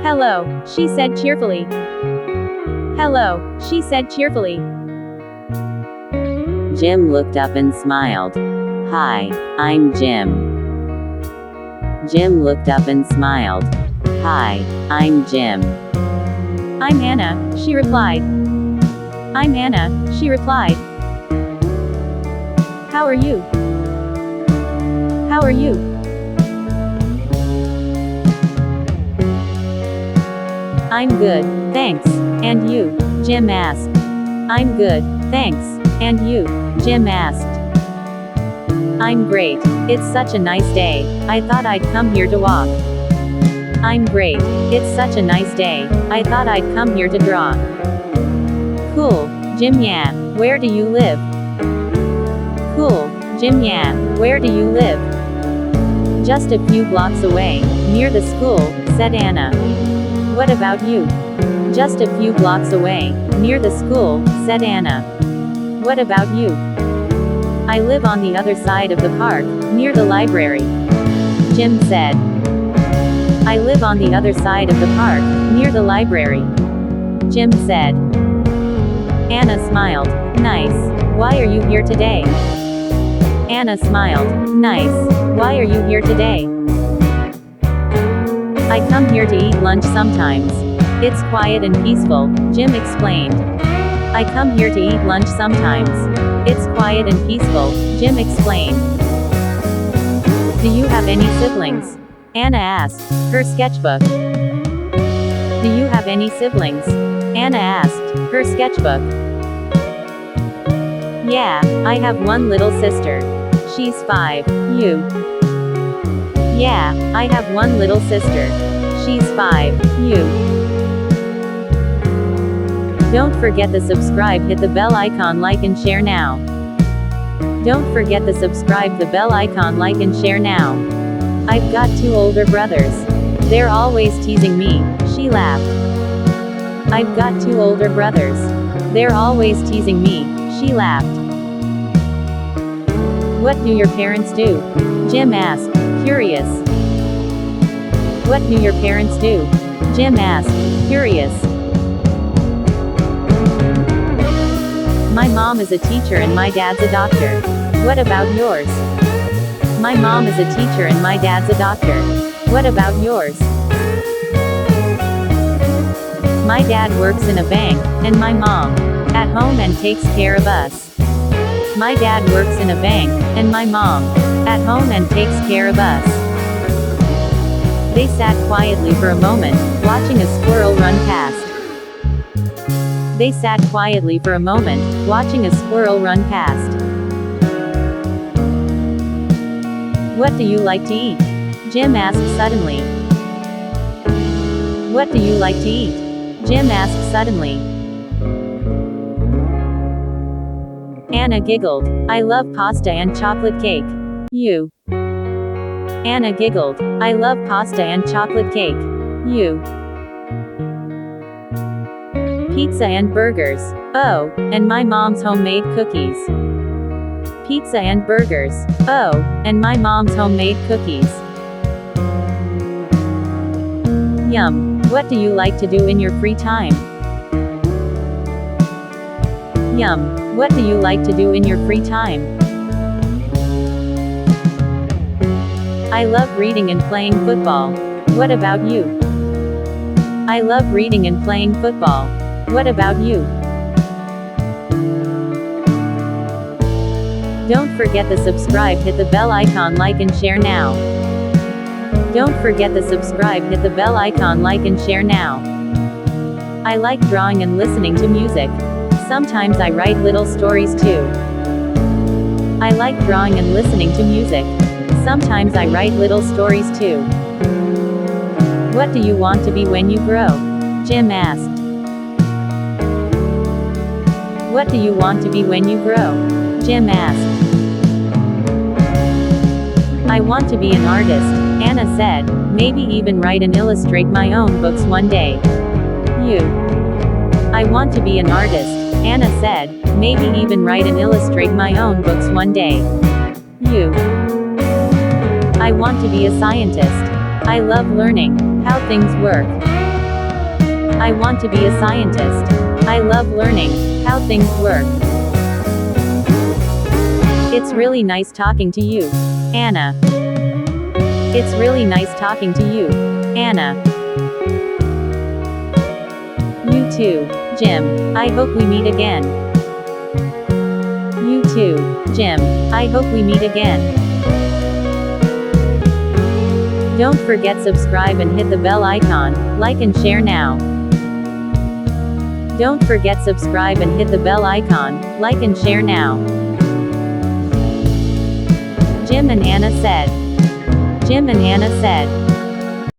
Hello, she said cheerfully. Hello, she said cheerfully. Jim looked up and smiled. Hi, I'm Jim. Jim looked up and smiled. Hi, I'm Jim. I'm Anna, she replied. I'm Anna, she replied. How are you? How are you? I'm good, thanks. And you? Jim asked. I'm good, thanks. And you? Jim asked. I'm great. It's such a nice day. I thought I'd come here to walk. I'm great. It's such a nice day. I thought I'd come here to draw. Cool, Jim. Yeah, where do you live? Cool, Jim. Yeah, where do you live? Just a few blocks away, near the school, said Anna. What about you? Just a few blocks away, near the school, said Anna. What about you? I live on the other side of the park, near the library. Jim said. I live on the other side of the park, near the library. Jim said. Anna smiled. Nice. Why are you here today? Anna smiled. Nice. Why are you here today? I come here to eat lunch sometimes. It's quiet and peaceful, Jim explained. I come here to eat lunch sometimes. It's quiet and peaceful, Jim explained. Do you have any siblings? Anna asked, her sketchbook. Do you have any siblings? Anna asked, her sketchbook. Yeah, I have one little sister. She's 5, you? Yeah, I have one little sister. She's 5, you? Don't forget to subscribe, hit the bell icon, like and share now. Don't forget to subscribe, the bell icon, like and share now. I've got 2 older brothers. They're always teasing me, she laughed. I've got 2 older brothers. They're always teasing me, she laughed. What do your parents do? Jim asked, curious. What do your parents do? Jim asked, curious. My mom is a teacher and my dad's a doctor. What about yours? My mom is a teacher and my dad's a doctor. What about yours? My dad works in a bank, and my mom, at home and takes care of us. My dad works in a bank, and my mom, at home and takes care of us. They sat quietly for a moment, watching a squirrel run past. They sat quietly for a moment, watching a squirrel run past. What do you like to eat? Jim asked suddenly. What do you like to eat? Jim asked suddenly. Anna giggled. I love pasta and chocolate cake. You? Anna giggled. I love pasta and chocolate cake. You? Pizza and burgers. Oh, and my mom's homemade cookies. Pizza and burgers. Oh, and my mom's homemade cookies. Yum. What do you like to do in your free time? Yum. What do you like to do in your free time? I love reading and playing football. What about you? I love reading and playing football. What about you? Don't forget to subscribe, hit the bell icon, like and share now. Don't forget to subscribe, hit the bell icon, like and share now. I like drawing and listening to music. Sometimes I write little stories too. I like drawing and listening to music. Sometimes I write little stories too. What do you want to be when you grow? Jim asked. What do you want to be when you grow? Jim asked. I want to be an artist, Anna said, maybe even write and illustrate my own books one day. You? I want to be an artist, Anna said, maybe even write and illustrate my own books one day. You? I want to be a scientist. I love learning how things work. I want to be a scientist. I love learning how things work. It's really nice talking to you, Anna. It's really nice talking to you, Anna. You too, Jim. I hope we meet again. You too, Jim. I hope we meet again. Don't forget subscribe and hit the bell icon, like and share now. Don't forget subscribe and hit the bell icon, like and share now. Jim and Anna said. Jim and Anna said.